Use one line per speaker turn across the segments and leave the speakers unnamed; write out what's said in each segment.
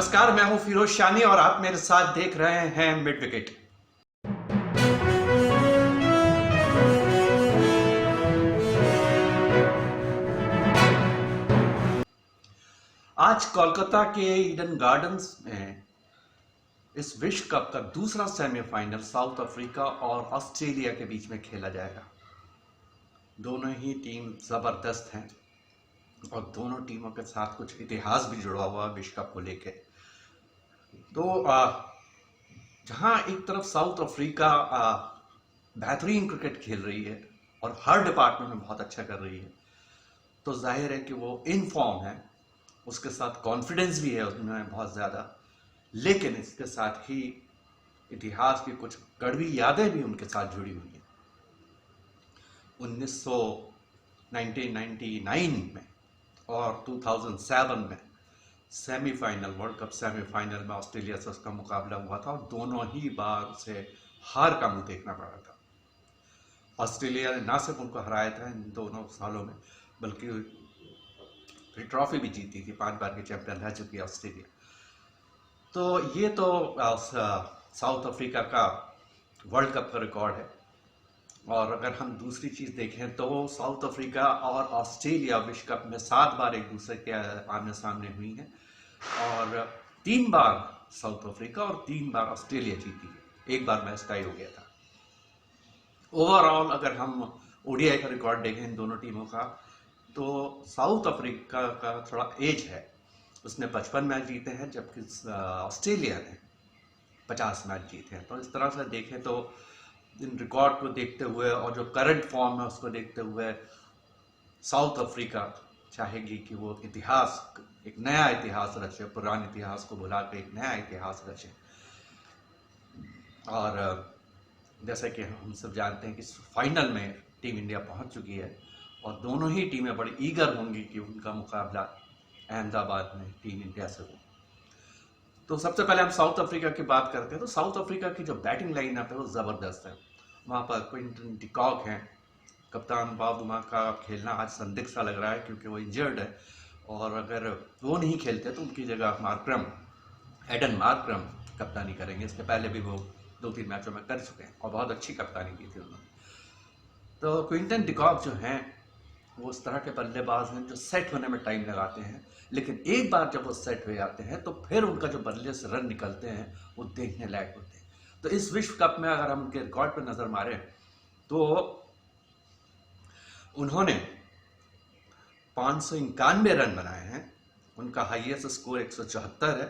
नमस्कार, मैं हूं फिरोज शानी और आप मेरे साथ देख रहे हैं मिड विकेट। आज कोलकाता के ईडन गार्डन्स में इस विश्व कप का दूसरा सेमीफाइनल साउथ अफ्रीका और ऑस्ट्रेलिया के बीच में खेला जाएगा। दोनों ही टीम जबरदस्त हैं और दोनों टीमों के साथ कुछ इतिहास भी जुड़ा हुआ है विश्व कप को लेके। तो जहां एक तरफ साउथ अफ्रीका बेहतरीन क्रिकेट खेल रही है और हर डिपार्टमेंट में बहुत अच्छा कर रही है, तो जाहिर है कि वो इन फॉर्म है, उसके साथ कॉन्फिडेंस भी है उसमें बहुत ज़्यादा, लेकिन इसके साथ ही इतिहास की कुछ कड़वी यादें भी उनके साथ जुड़ी हुई हैं। 1999 में और 2007 में सेमीफाइनल, वर्ल्ड कप सेमीफाइनल में ऑस्ट्रेलिया से उसका मुकाबला हुआ था और दोनों ही बार से हार का मुंह देखना पड़ा था। ऑस्ट्रेलिया ने ना सिर्फ उनको हराया था इन दोनों सालों में, बल्कि ट्रॉफी भी जीती थी, 5 बार की चैंपियन रह चुकी है ऑस्ट्रेलिया। तो ये तो साउथ अफ्रीका का वर्ल्ड कप का रिकॉर्ड है। और अगर हम दूसरी चीज़ देखें तो साउथ अफ्रीका और ऑस्ट्रेलिया विश्व कप में 7 बार एक दूसरे के आमने सामने हुई हैं और 3 बार साउथ अफ्रीका और 3 बार ऑस्ट्रेलिया जीती है। एक बार मैच टाई हो गया था। ओवरऑल अगर हम ओडीआई का रिकॉर्ड देखें इन दोनों टीमों का, तो साउथ अफ्रीका का थोड़ा एज है, उसने 55 मैच जीते हैं, जबकि ऑस्ट्रेलिया ने 50 मैच जीते हैं। तो इस तरह से देखें तो इन रिकॉर्ड को देखते हुए और जो करंट फॉर्म है उसको देखते हुए साउथ अफ्रीका चाहेगी कि वो इतिहास, एक नया इतिहास रचे, पुराने इतिहास को भुला के एक नया इतिहास रचे। और जैसे कि हम सब जानते हैं कि फाइनल में टीम इंडिया पहुंच चुकी है और दोनों ही टीमें बड़ी ईगर होंगी कि उनका मुकाबला अहमदाबाद में टीम इंडिया से हो। तो सबसे पहले हम साउथ अफ्रीका की बात करते हैं। तो साउथ अफ्रीका की जो बैटिंग लाइनअप है वो ज़बरदस्त है। वहाँ पर क्विंटन डिकॉक हैं, कप्तान बॉब वहाँ का खेलना आज संदिग्ध सा लग रहा है क्योंकि वो इंजर्ड है, और अगर वो नहीं खेलते तो उनकी जगह एडन मार्क्रम कप्तानी करेंगे। इसके पहले भी वो 2-3 मैचों में कर चुके हैं और बहुत अच्छी कप्तानी की थी उन्होंने। तो क्विंटन डिकॉक जो हैं वो उस तरह के बल्लेबाज हैं जो सेट होने में टाइम लगाते हैं, लेकिन एक बार जब वो सेट हो जाते हैं तो फिर उनका जो बल्ले से रन निकलते हैं वो देखने लायक होते हैं। तो इस विश्व कप में अगर हम उनके रिकॉर्ड पर नजर मारें तो उन्होंने 591 रन बनाए हैं, उनका हाईएस्ट स्कोर 174 है।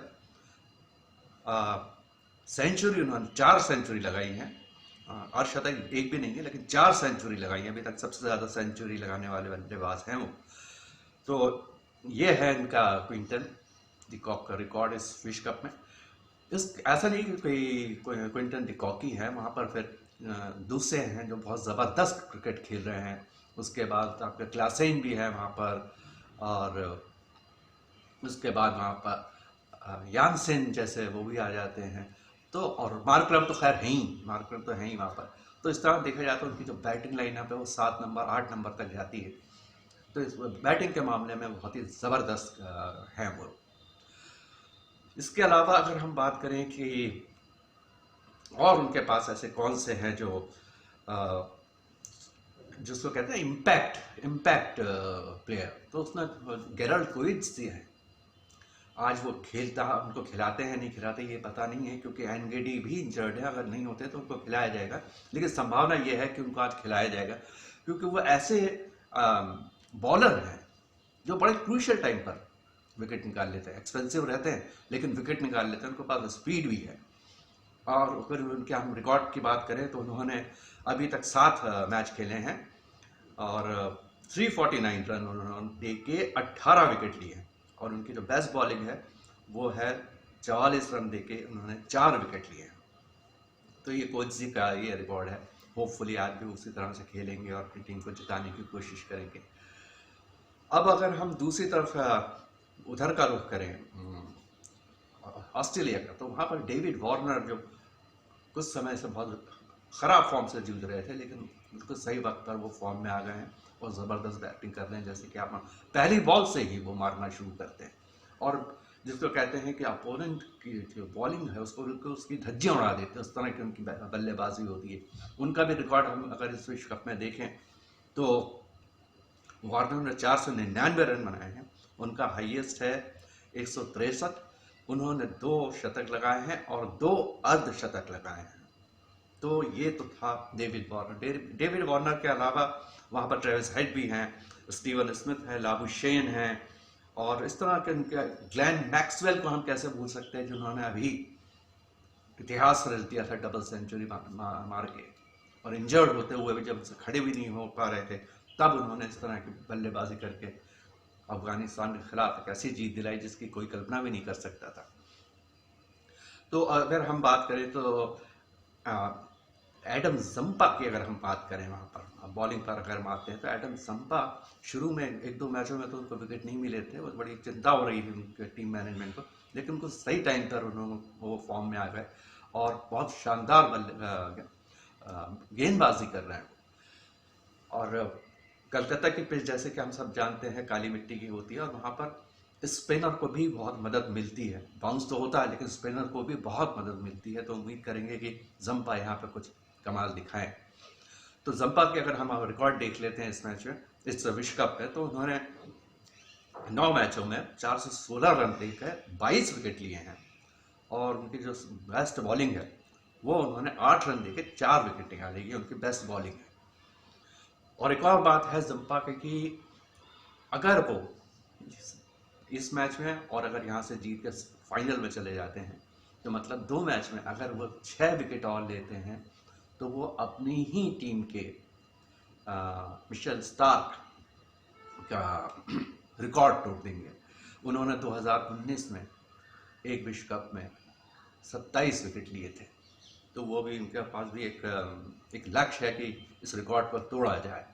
सेंचुरी उन्होंने 4 सेंचुरी लगाई हैं, अर्धशतक एक भी नहीं है लेकिन 4 सेंचुरी लगाई है। अभी तक सबसे ज़्यादा सेंचुरी लगाने वाले बल्लेबाज हैं वो। तो ये है इनका क्विंटन डिकॉक का रिकॉर्ड इस विश्व कप में। इस ऐसा नहीं कि कोई क्विंटन डिकॉक ही है, वहाँ पर फिर दूसरे हैं जो बहुत ज़बरदस्त क्रिकेट खेल रहे हैं। उसके बाद आपका क्लासेन भी है वहाँ पर, और उसके बाद वहाँ पर यानसेन जैसे वो भी आ जाते हैं। तो और मार्करम तो खैर है ही, मार्करम तो है ही वहाँ पर। तो इस तरह देखा जाए तो उनकी जो बैटिंग लाइनअप है वो 7 नंबर 8 नंबर तक जाती है। तो इस बैटिंग के मामले में बहुत ही ज़बरदस्त हैं वो। इसके अलावा अगर हम बात करें कि और उनके पास ऐसे कौन से हैं जो जिसको कहते हैं इम्पैक्ट प्लेयर, तो उसमें गेराल्ड कोइट्स है। आज वो खेलता, उनको खिलाते हैं नहीं खिलाते ये पता नहीं है क्योंकि एनगेडी भी इंजर्ड है। अगर नहीं होते तो उनको खिलाया जाएगा, लेकिन संभावना ये है कि उनको आज खिलाया जाएगा क्योंकि वो ऐसे बॉलर हैं जो बड़े क्रूशियल टाइम पर विकेट निकाल लेते हैं। एक्सपेंसिव रहते हैं लेकिन विकेट निकाल लेते हैं, उनके पास स्पीड भी है। और फिर उनके हम रिकॉर्ड की बात करें तो उन्होंने अभी तक 7 मैच खेले हैं और 349 रन उन्होंने दे के 18 विकेट लिए हैं। और उनकी जो बेस्ट बॉलिंग है वो है 44 रन देके उन्होंने 4 विकेट लिए हैं। तो ये कोच जी का ये रिकॉर्ड है। होपफुली आज भी उसी तरह से खेलेंगे और अपनी टीम को जिताने की कोशिश करेंगे। अब अगर हम दूसरी तरफ उधर का रुख करें ऑस्ट्रेलिया का, तो वहाँ पर डेविड वार्नर जो कुछ समय से बहुत ख़राब फॉर्म से जूझ रहे थे, लेकिन बिल्कुल सही वक्त पर वो फॉर्म में आ गए हैं और ज़बरदस्त बैटिंग कर रहे हैं। जैसे कि आप पहली बॉल से ही वो मारना शुरू करते हैं और जिसको कहते हैं कि अपोनेंट की जो बॉलिंग है उसको बिल्कुल उसकी धज्जियां उड़ा देते हैं, उस तरह की उनकी बल्लेबाजी होती है। उनका भी रिकॉर्ड हम अगर इस विश्व कप में देखें तो वार्नर ने 499 रन बनाए हैं, उनका हाईएस्ट है 163। उन्होंने 2 शतक लगाए हैं और 2 अर्धशतक लगाए हैं। तो ये तो था डेविड वार्नर। डेविड वार्नर के अलावा वहाँ पर ट्रेविस हेड भी हैं, स्टीवन स्मिथ है, लाबुशेन हैं, और इस तरह के उनके ग्लेन मैक्सवेल को हम कैसे भूल सकते हैं, जिन्होंने अभी इतिहास रच दिया था डबल सेंचुरी मार के, और इंजर्ड होते हुए भी जब से खड़े भी नहीं हो पा रहे थे तब उन्होंने इस तरह की बल्लेबाजी करके अफगानिस्तान के खिलाफ एक ऐसी जीत दिलाई जिसकी कोई कल्पना भी नहीं कर सकता था। तो अगर हम बात करें तो एडम जंपा की अगर हम बात करें, वहाँ पर बॉलिंग पर अगर हम आते हैं तो एडम जंपा शुरू में 1-2 मैचों में तो उनको विकेट नहीं मिले थे, वो बड़ी चिंता हो रही थी उनके टीम मैनेजमेंट को, लेकिन उनको सही टाइम पर उन्होंने वो फॉर्म में आ गए और बहुत शानदार गेंदबाजी कर रहे हैं। और कलकत्ता की पिच जैसे कि हम सब जानते हैं काली मिट्टी की होती है, और वहाँ पर स्पिनर को भी बहुत मदद मिलती है। बाउंस तो होता है लेकिन स्पिनर को भी बहुत मदद मिलती है, तो उम्मीद करेंगे कि जंपा यहाँ पर कुछ कमाल दिखाएं। तो जंपा के अगर हम रिकॉर्ड देख लेते हैं इस मैच में, इस विश्व कप में, तो उन्होंने 9 मैचों में 416 रन देकर 22 विकेट लिए हैं, और उनकी जो बेस्ट बॉलिंग है वो उन्होंने 8 रन देके 4 विकेट निकाली, ये उनकी बेस्ट बॉलिंग है। और एक और बात है जंपा के कि अगर वो इस मैच में और अगर यहाँ से जीत के फाइनल में चले जाते हैं तो मतलब 2 मैच में अगर वो 6 विकेट और लेते हैं तो वो अपनी ही टीम के मिशेल स्टार्क का रिकॉर्ड तोड़ देंगे। उन्होंने 2019 में एक विश्व कप में 27 विकेट लिए थे, तो वो भी उनके पास भी एक लक्ष्य है कि इस रिकॉर्ड को तोड़ा जाए।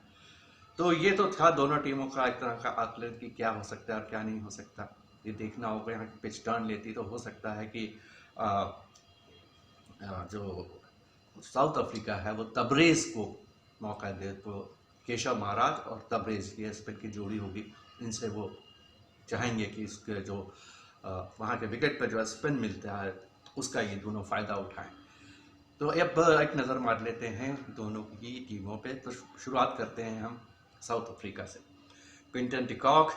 तो ये तो था दोनों टीमों का एक तरह का आकलन कि क्या हो सकता है और क्या नहीं हो सकता, ये देखना होगा। यहाँ की पिच टर्न लेती तो हो सकता है कि जो साउथ अफ्रीका है वो तबरेज को मौका दे, तो केशव महाराज और तबरेज ये स्पिन की जोड़ी होगी, इनसे वो चाहेंगे कि इसके जो वहाँ के विकेट पर जो स्पिन मिलता है उसका ये दोनों फ़ायदा उठाएं। तो अब एक नज़र मार लेते हैं दोनों की टीमों पे। तो शुरुआत करते हैं हम साउथ अफ्रीका से। क्विंटन डिकॉक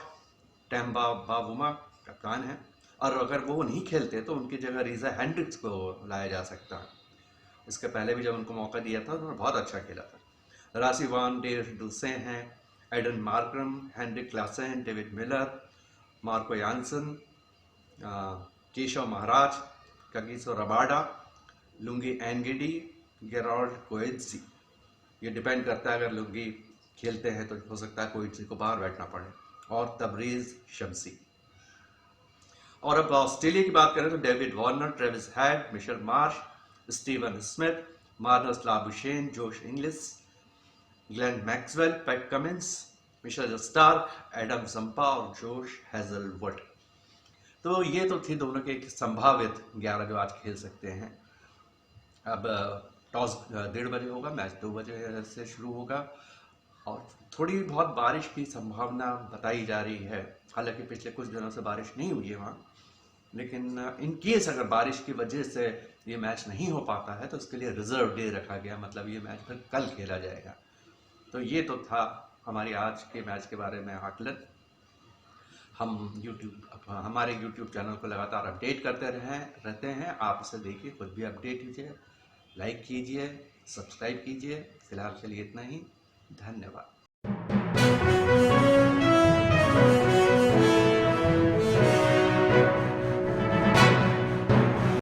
टेम्बा बावुमा कप्तान है, और अगर वो नहीं खेलते तो उनकी जगह रीजा हैंड्रिक्स को लाया जा सकता है। इसके पहले भी जब उनको मौका दिया था तो उन्होंने बहुत अच्छा खेला था। रासी वान डे डुसे हैं, Aiden Markram, Heinrich Klaasen, David Miller, Marco Jansen, Keshav Maharaj, Kagiso Rabada, Lungi Ngidi, Gerald Coetzee. ये डिपेंड करता है, अगर लुंगी खेलते हैं तो हो सकता है कोएत्सी को बाहर बैठना पड़े, और तबरेज शम्सी। और अब ऑस्ट्रेलिया की बात करें तो David Warner, Travis head, Mitchell Marsh, Steven Smith, Marnus Labuschagne, जोश English, Glenn Maxwell, PAT Cummins, Mitchell Starc, Adam Zampa और जोश हेजलवुड। तो ये तो थी दोनों के संभावित 11 जो आज खेल सकते हैं। अब टॉस 1:30 बजे होगा, मैच 2 बजे से शुरू होगा, और थोड़ी बहुत बारिश की संभावना बताई जा रही है। हालांकि पिछले कुछ दिनों से बारिश नहीं हुई है वहाँ, लेकिन इन केस अगर बारिश की वजह से ये मैच नहीं हो पाता है तो इसके लिए रिजर्व डे रखा गया, मतलब ये मैच फिर कल खेला जाएगा। तो ये तो था हमारी आज के मैच के बारे में आकलन। हम हमारे यूट्यूब चैनल को लगातार अपडेट करते रहते हैं। आप इसे देखिए, खुद भी अपडेट कीजिए, लाइक कीजिए, सब्सक्राइब कीजिए। फिलहाल के लिए इतना ही, धन्यवाद।